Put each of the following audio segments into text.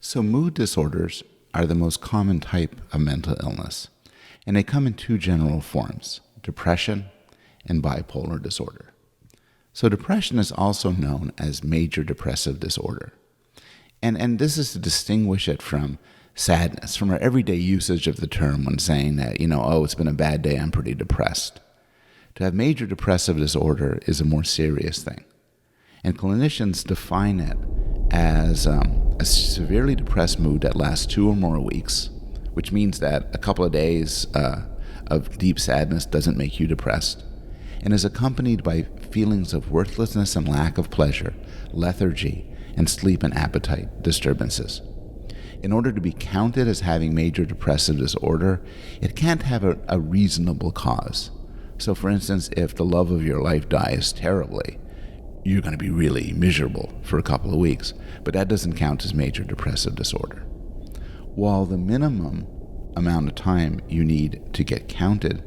So mood disorders are the most common type of mental illness, and they come in two general forms, depression and bipolar disorder. So depression is also known as major depressive disorder. And this is to distinguish it from sadness, from our everyday usage of the term when saying that, oh, it's been a bad day, I'm pretty depressed. To have major depressive disorder is a more serious thing. And clinicians define it as a severely depressed mood that lasts 2 or more weeks, which means that a couple of days of deep sadness doesn't make you depressed, and is accompanied by feelings of worthlessness and lack of pleasure, lethargy, and sleep and appetite disturbances. In order to be counted as having major depressive disorder, it can't have a reasonable cause. So for instance, if the love of your life dies terribly, you're going to be really miserable for a couple of weeks, but that doesn't count as major depressive disorder. While the minimum amount of time you need to get counted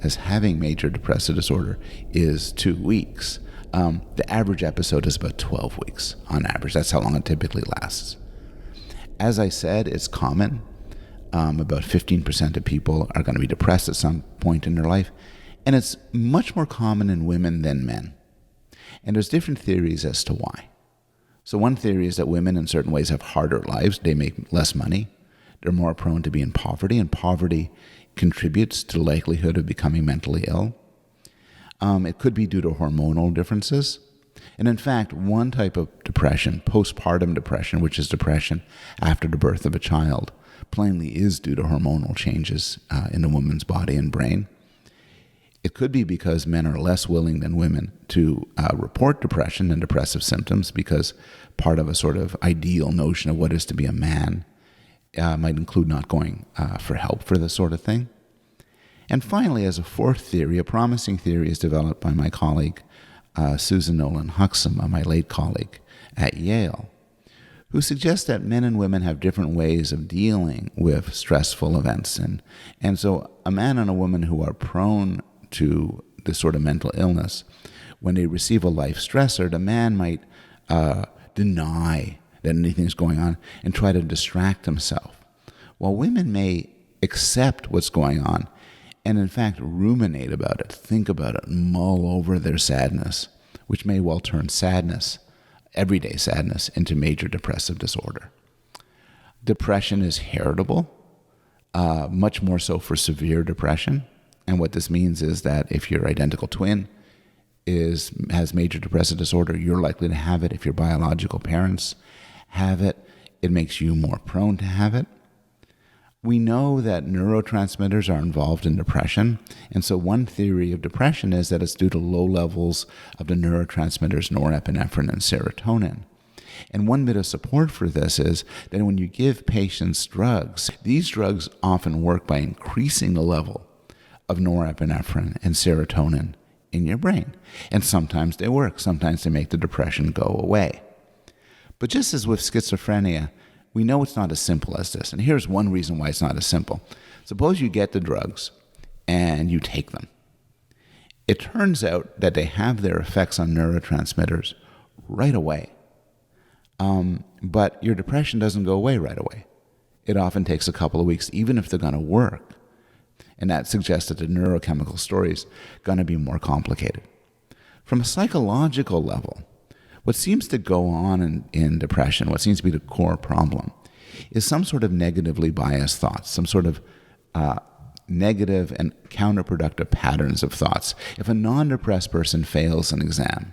as having major depressive disorder is 2 weeks, the average episode is about 12 weeks on average. That's how long it typically lasts. As I said, it's common. About 15% of people are going to be depressed at some point in their life, and it's much more common in women than men. And there's different theories as to why. So one theory is that women in certain ways have harder lives. They make less money. They're more prone to be in poverty, and poverty contributes to the likelihood of becoming mentally ill. It could be due to hormonal differences. And in fact, one type of depression, postpartum depression, which is depression after the birth of a child, plainly is due to hormonal changes in a woman's body and brain. It could be because men are less willing than women to report depression and depressive symptoms, because part of a sort of ideal notion of what is to be a man might include not going for help for this sort of thing. And finally, as a fourth theory, a promising theory is developed by my colleague, Susan Nolan-Huxham, my late colleague at Yale, who suggests that men and women have different ways of dealing with stressful events. And so a man and a woman who are prone to this sort of mental illness, when they receive a life stressor, the man might deny that anything's going on and try to distract himself, while women may accept what's going on and in fact ruminate about it, think about it, mull over their sadness, which may well turn sadness, everyday sadness, into major depressive disorder. Depression is heritable, much more so for severe depression. And what this means is that if your identical twin has major depressive disorder, you're likely to have it. If your biological parents have it, it makes you more prone to have it. We know that neurotransmitters are involved in depression, and so one theory of depression is that it's due to low levels of the neurotransmitters norepinephrine and serotonin. And one bit of support for this is that when you give patients drugs, these drugs often work by increasing the level of norepinephrine and serotonin in your brain. And sometimes they work, sometimes they make the depression go away. But just as with schizophrenia, we know it's not as simple as this. And here's one reason why it's not as simple. Suppose you get the drugs and you take them. It turns out that they have their effects on neurotransmitters right away. But your depression doesn't go away right away. It often takes a couple of weeks, even if they're going to work. And that suggests that the neurochemical story is going to be more complicated. From a psychological level, what seems to go on in depression, what seems to be the core problem, is some sort of negatively biased thoughts, some sort of negative and counterproductive patterns of thoughts. If a non-depressed person fails an exam,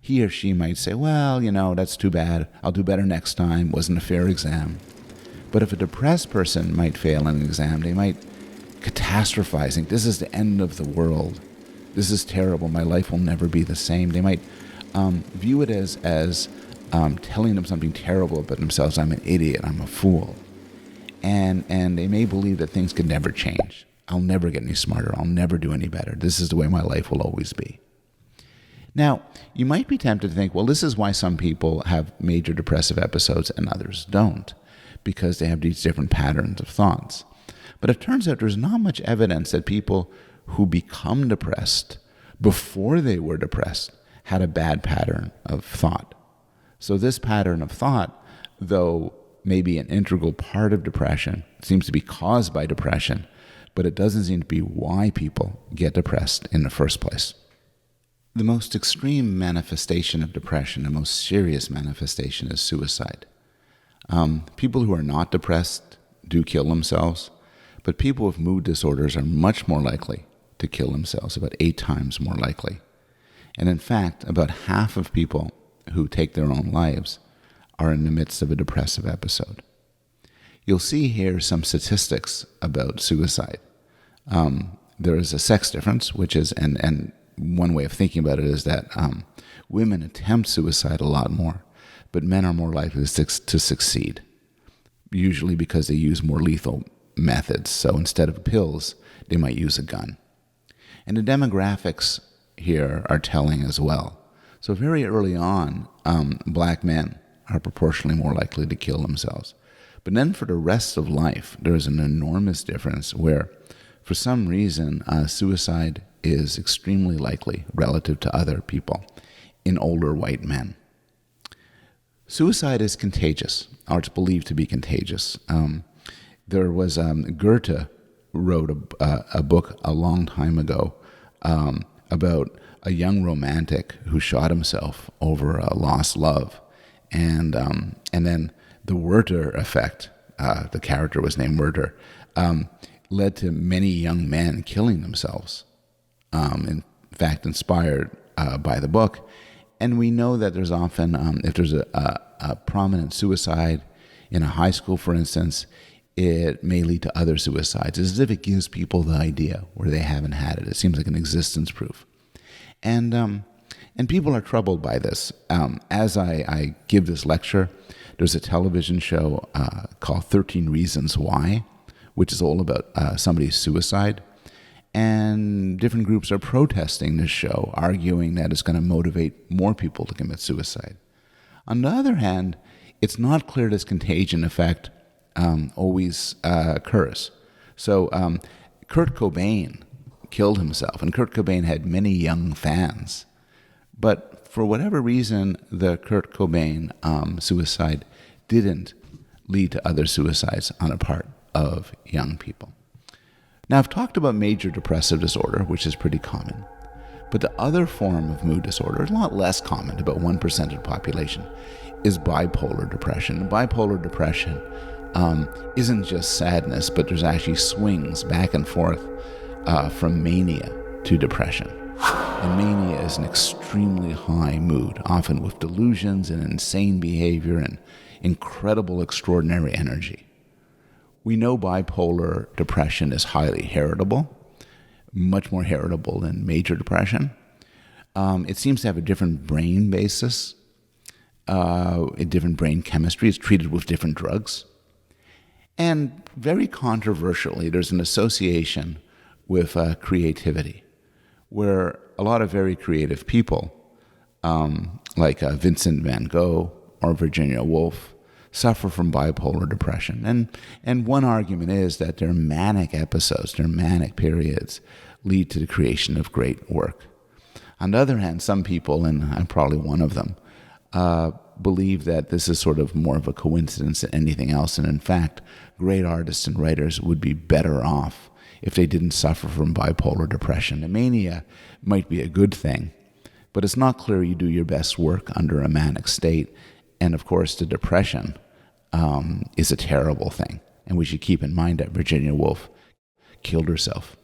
he or she might say, well, that's too bad. I'll do better next time. Wasn't a fair exam. But if a depressed person might fail an exam, they might catastrophize, think this is the end of the world. This is terrible. My life will never be the same. They might view it as telling them something terrible about themselves. I'm an idiot. I'm a fool. And they may believe that things can never change. I'll never get any smarter. I'll never do any better. This is the way my life will always be. Now, you might be tempted to think, well, this is why some people have major depressive episodes and others don't, because they have these different patterns of thoughts. But it turns out there's not much evidence that people who become depressed before they were depressed had a bad pattern of thought. So this pattern of thought, though may be an integral part of depression. It seems to be caused by depression, but it doesn't seem to be why people get depressed in the first place. The most extreme manifestation of depression, the most serious manifestation, is suicide. People who are not depressed do kill themselves, but people with mood disorders are much more likely to kill themselves, about 8 times more likely. And in fact, about half of people who take their own lives are in the midst of a depressive episode. You'll see here some statistics about suicide. There is a sex difference, which is, and one way of thinking about it is that women attempt suicide a lot more, but men are more likely to succeed, usually because they use more lethal methods. So instead of pills, they might use a gun. And the demographics here are telling as well. So very early on, black men are proportionally more likely to kill themselves. But then for the rest of life, there's an enormous difference where, for some reason, suicide is extremely likely relative to other people in older white men. Suicide is contagious, or it's believed to be contagious. There was Goethe wrote a book a long time ago about a young romantic who shot himself over a lost love, and then the Werther effect. The character was named Werther. Led to many young men killing themselves. In fact, inspired by the book. And we know that there's often, if there's a prominent suicide in a high school, for instance, it may lead to other suicides. It's as if it gives people the idea where they haven't had it. It seems like an existence proof. And people are troubled by this. As I give this lecture, there's a television show called 13 Reasons Why, which is all about somebody's suicide. And different groups are protesting this show, arguing that it's going to motivate more people to commit suicide. On the other hand, it's not clear this contagion effect always occurs. So Kurt Cobain killed himself, and Kurt Cobain had many young fans. But for whatever reason, the Kurt Cobain suicide didn't lead to other suicides on the part of young people. Now, I've talked about major depressive disorder, which is pretty common. But the other form of mood disorder, a lot less common, about 1% of the population, is bipolar depression. Bipolar depression isn't just sadness, but there's actually swings back and forth from mania to depression. And mania is an extremely high mood, often with delusions and insane behavior and incredible, extraordinary energy. We know bipolar depression is highly heritable, much more heritable than major depression. It seems to have a different brain basis, a different brain chemistry. It's treated with different drugs. And very controversially, there's an association with creativity, where a lot of very creative people, like Vincent van Gogh or Virginia Woolf, suffer from bipolar depression. And one argument is that their manic episodes, their manic periods, lead to the creation of great work. On the other hand, some people, and I'm probably one of them, believe that this is sort of more of a coincidence than anything else. And in fact, great artists and writers would be better off if they didn't suffer from bipolar depression. The mania might be a good thing, but it's not clear you do your best work under a manic state. And of course, the depression is a terrible thing. And we should keep in mind that Virginia Woolf killed herself